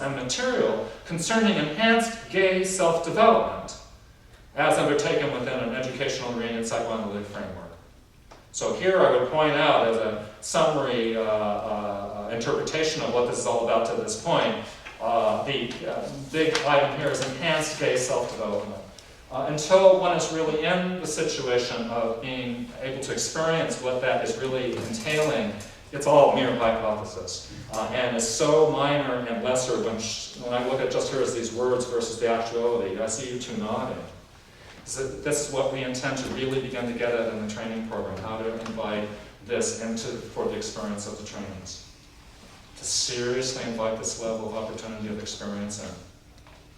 and material concerning enhanced gay self-development as undertaken within an educational Uranian psychoanalytic framework. So here I would point out as a summary interpretation of what this is all about to this point, the big item here is enhanced gay self-development. Until one is really in the situation of being able to experience what that is really entailing, it's all mere hypothesis. And it's so minor and lesser when I look at just here as these words versus the actuality. I see you two nodding. So this is what we intend to really begin to get at in the training program, how to invite this for the experience of the trainees. To seriously invite this level of opportunity of experiencing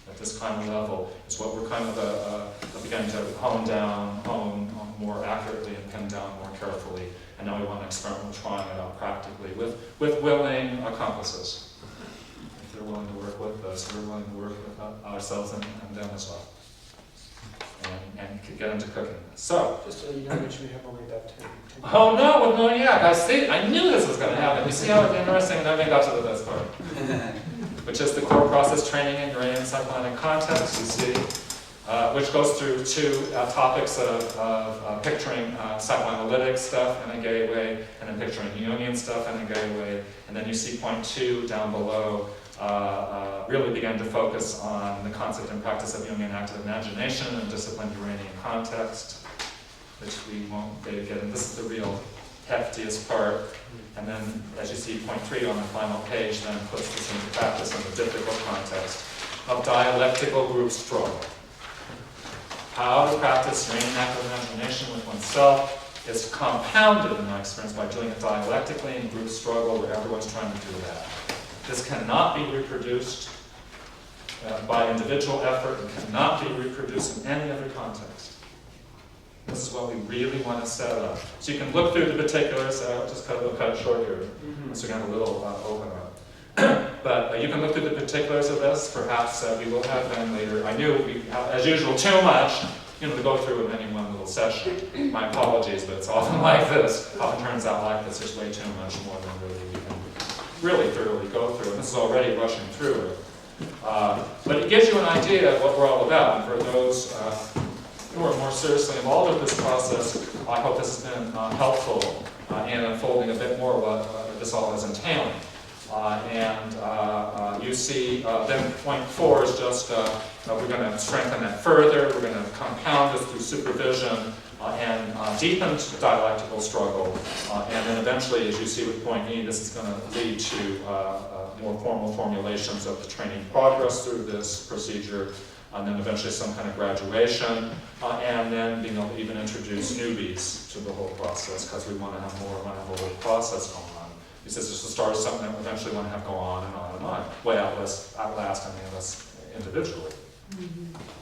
at this kind of level is what we're kind of beginning to hone more accurately and pin down more carefully. And now we want to experiment with trying it out practically with willing accomplices. If they're willing to work with us, we're willing to work with ourselves and them as well. And get into cooking. So, just so you know, Mitch, we have only about 10. Oh no, well, no, yeah, guys, see, I knew this was going to happen. You see how interesting, and then we got to the best part, which is the core process training in Uranian psychoanalytic context, you see, which goes through two topics of picturing psychoanalytic stuff in a gay way, and then picturing Jungian stuff in a gay way, and then you see point 2 down below, really began to focus on the concept and practice of Jungian active imagination in a disciplined Uranian context, which we won't get into. This is the real heftiest part. And then, as you see, point 3 on the final page then puts this into practice in the difficult context of dialectical group struggle. How to practice Uranian active imagination with oneself is compounded, in my experience, by doing it dialectically in group struggle where everyone's trying to do that. This cannot be reproduced by individual effort. It cannot be reproduced in any other context. This is what we really want to set up. So you can look through the particulars. I'll just cut it short here, so we have a little open up. But you can look through the particulars of this. Perhaps we will have them later. I knew we, as usual, too much, to go through in any one little session. My apologies, but it's often like this. It often turns out like this. There's way too much more than really we can really thoroughly go through. And this is already rushing through it. But it gives you an idea of what we're all about. And for those who are more seriously involved with this process, I hope this has been helpful in unfolding a bit more what this all is entailing. You see, then point 4 is just, we're going to strengthen that further, we're going to compound this through supervision and deepen dialectical struggle. And then eventually, as you see with point E, this is going to lead to more formal formulations of the training progress through this procedure, and then eventually some kind of graduation, and then being able to even introduce newbies to the whole process, because we want to have more, we want to have a whole process going on. He says it's the start of something that we eventually want to have go on and on and on, way outlast any of us individually,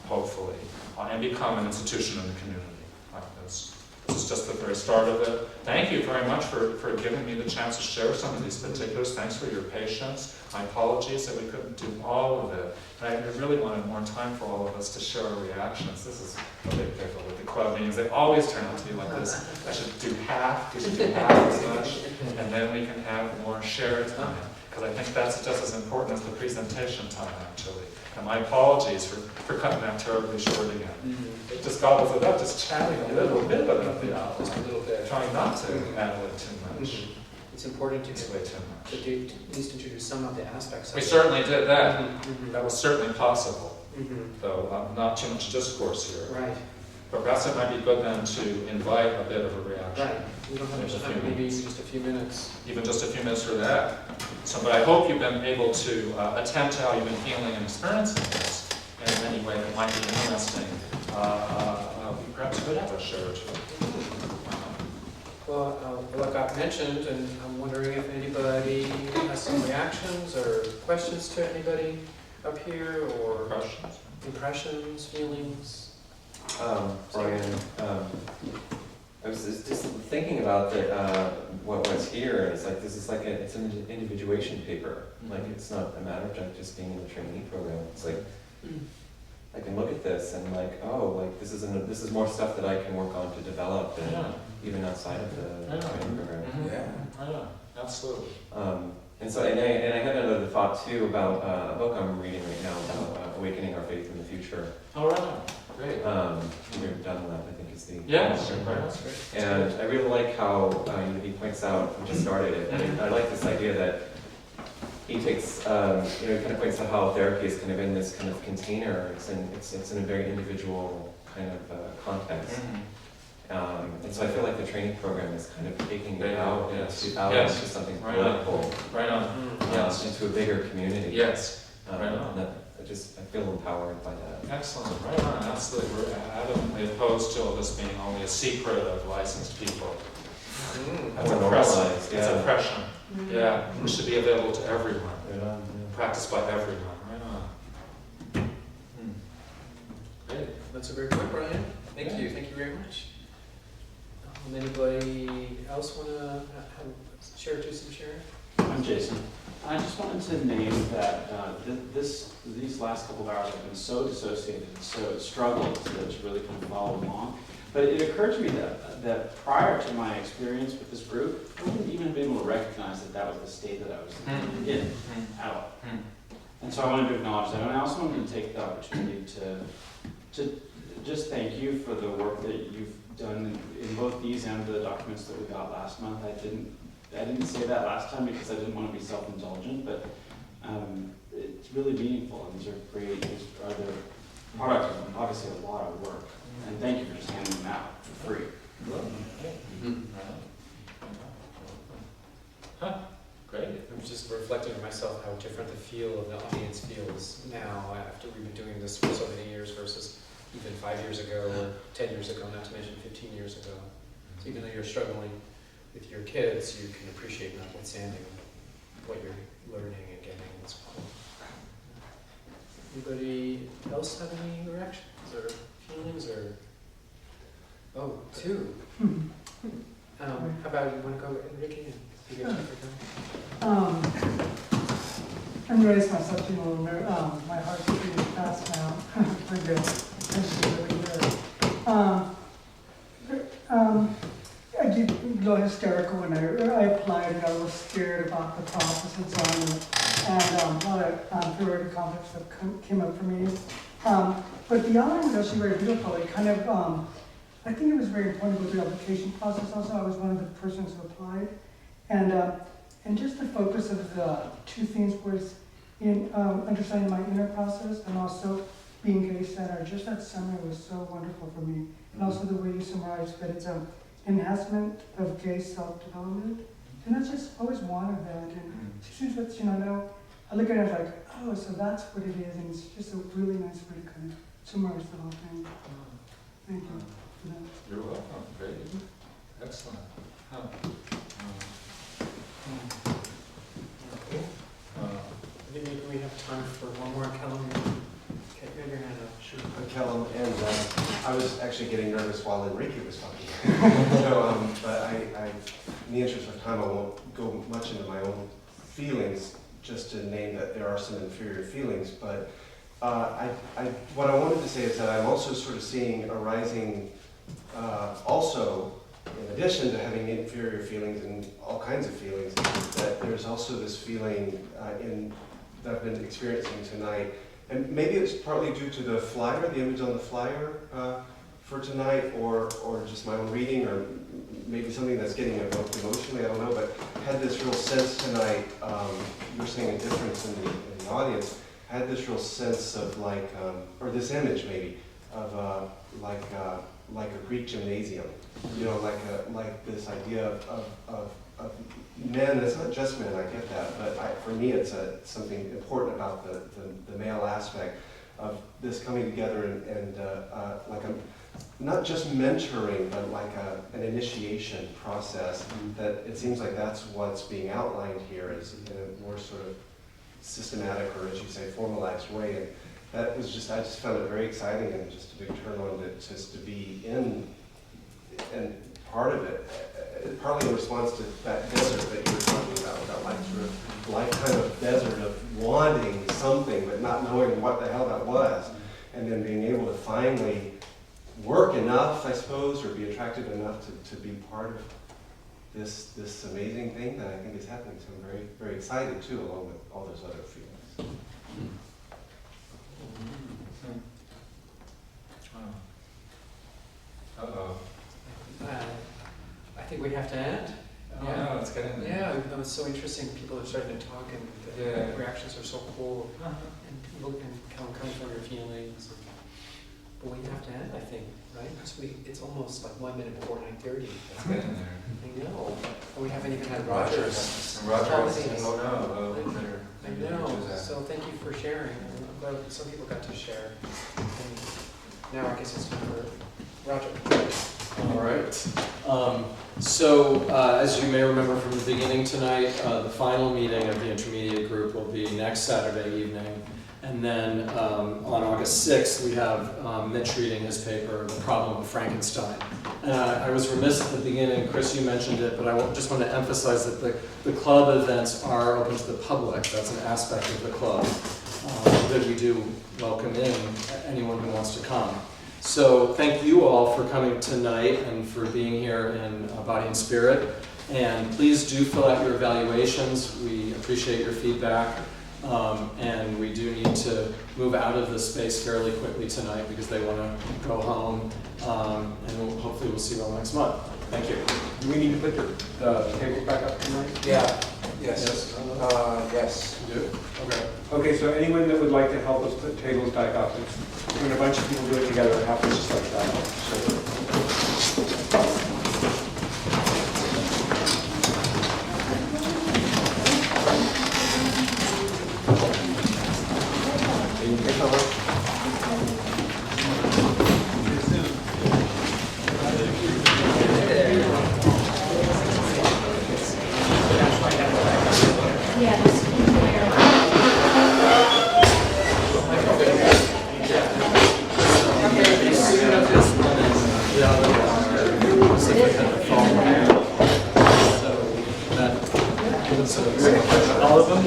hopefully, and become an institution in the community like this. This is just the very start of it. Thank you very much for giving me the chance to share some of these particulars. Thanks for your patience. My apologies that we couldn't do all of it. And I really wanted more time for all of us to share our reactions. This is a big pickle with the club meetings. They always turn out to be like this. I should do half, we should do half as much, and then we can have more shared time. Because I think that's just as important as the presentation time, actually. And my apologies for cutting that terribly short again. It just got us about just chatting a little bit about the outline. Just a little bit. Trying not to add it too much. It's important to It's way too much. to at least introduce some of the aspects of We it. certainly did that. That was certainly possible, though not too much discourse here. Right. But perhaps it might be good then to invite a bit of a reaction. Right. We don't have much time, maybe just a few minutes. Even just a few minutes for that. So, but I hope you've been able to attend to how you've been feeling and experiencing this in any way that might be interesting. We perhaps could have a share or two. Well, like I've mentioned, and I'm wondering if anybody has some reactions or questions to anybody up here, or impressions, feelings. Brian, I was just thinking about what was here. It's like this is like it's an individuation paper. Like it's not a matter of just being in the trainee program. It's like I can look at this and like, oh, like this is more stuff that I can work on to develop, and even outside of the training program. Yeah, absolutely. And so, and I had another thought too about a book I'm reading right now about Awakening Our Faith in the Future. Oh, right. Great. Peter Dunlap, I think is the Yeah, author. right. That's great. And I really like how he points out, he just started it, and I like this idea that he takes, he kind of points out how therapy is kind of in this kind of container. It's in a very individual kind of context. And so I feel like the training program is kind of taking it out into something political, Right on. yes, into a bigger community. Yes. Right on. And I feel empowered by that. Excellent. Right on. Absolutely. We're adamantly opposed to all this being only a secret of licensed people. That's More oppressive. normalized, It's yeah. oppression. Yeah. It should be available to everyone. Yeah. Practiced by everyone. Right on. Great. That's a great point, Brian. Thank you very much. Anybody else want to share some sharing? I'm Jason. I just wanted to name that these last couple of hours I've been so dissociated and so struggled to really kind of follow along. But it occurred to me that prior to my experience with this group, I wouldn't even be able to recognize that was the state that I was in at all. And so I wanted to acknowledge that. And I also wanted to take the opportunity to just thank you for the work that you've done in both these and the documents that we got last month. I didn't say that last time because I didn't want to be self-indulgent, but it's really meaningful, and these are great. These are the product of obviously a lot of work. And thank you for just handing them out for free. Great. I'm just reflecting on myself how different the feel of the audience feels now after we've been doing this for so many years versus even 5 years ago or 10 years ago, not to mention 15 years ago. So even though you're struggling with your kids, you can appreciate notwithstanding what you're learning and getting as well. Anybody else have any reactions or feelings or? Oh, two. How about you want to go, Enrique, and you get I'm raising myself to my heart's beating fast now. We're good. This is really good. I did go hysterical when I applied, and I was scared about the process and so on, and a lot of theoretical conflicts that came up for me. But the outline was actually very beautiful. It kind of, I think it was very important to go through the application process also. I was one of the persons who applied. And just the focus of the two themes was in understanding my inner process and also being gay-centered. Just that summary was so wonderful for me. And also the way you summarized that it's an enhancement of gay self-development. And that's just always wanted that. And since what, now I look at it as like, oh, so that's what it is. And it's just a really nice way to kind of summarize the whole thing. Thank you for that. You're welcome. Great. Excellent. Maybe we have time for one more. Callum, okay, you have your hand up. Sure. Callum, and I was actually getting nervous while Enrique was talking. But I, in the interest of time, I won't go much into my own feelings, just to name that there are some inferior feelings. But what I wanted to say is that I'm also sort of seeing arising, also, in addition to having inferior feelings and all kinds of feelings, that there's also this feeling that I've been experiencing tonight. And maybe it's partly due to the flyer, the image on the flyer for tonight, or just my own reading, or maybe something that's getting evoked emotionally, I don't know, but had this real sense tonight, you were seeing a difference in the audience, had this real sense of like, or this image maybe, of like a Greek gymnasium, like this idea of men. It's not just men, I get that, but for me it's something important about the male aspect of this coming together and like a, not just mentoring, but like an initiation process. That it seems like that's what's being outlined here is in a more sort of systematic, or as you say, formalized way. And that was just, I just found it very exciting and just a big turn on to be in and part of it, partly in response to that desert that you were talking about, that like sort of lifetime of desert of wanting something but not knowing what the hell that was, and then being able to finally work enough, I suppose, or be attracted enough to be part this amazing thing that I think is happening. So I'm very, very excited too, along with all those other feelings. Uh-oh. I think we have to end. Oh, no, it's getting there. Yeah, even though it's so interesting, people are starting to talk and the reactions are so cool. And people can come from your feelings. But we have to end, I think, right? Because it's almost like 1 minute before 9:30. It's getting there. I know. And we haven't even had Rogers. And Roger was telling us. oh no, we better I maybe know. do that. So thank you for sharing. I'm glad some people got to share. And now I guess it's time for Roger. All right. As you may remember from the beginning tonight, the final meeting of the intermediate group will be next Saturday evening. And then on August 6th, we have Mitch reading his paper, The Problem of Frankenstein. And I was remiss at the beginning, Chris, you mentioned it, but I just want to emphasize that the club events are open to the public. That's an aspect of the club that we do welcome in anyone who wants to come. So thank you all for coming tonight and for being here in body and spirit. And please do fill out your evaluations. We appreciate your feedback. And we do need to move out of this space fairly quickly tonight because they want to go home. And hopefully we'll see you all next month. Thank you. Do we need to put the tables back up tonight? Yeah. Yes. Yes. You do? Okay. Okay, so anyone that would like to help us put tables back up, when a bunch of people do it together, it happens just like that. All of them?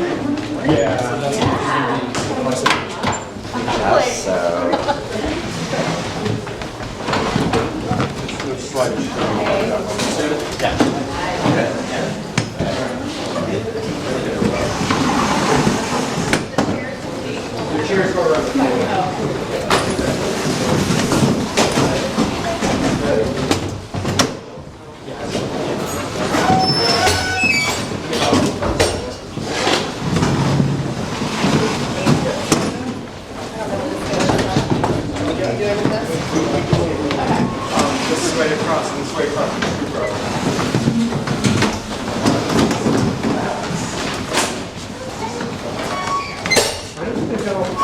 Yeah. So that's Cheers for this is right across, and this way across the street road. I don't think they'll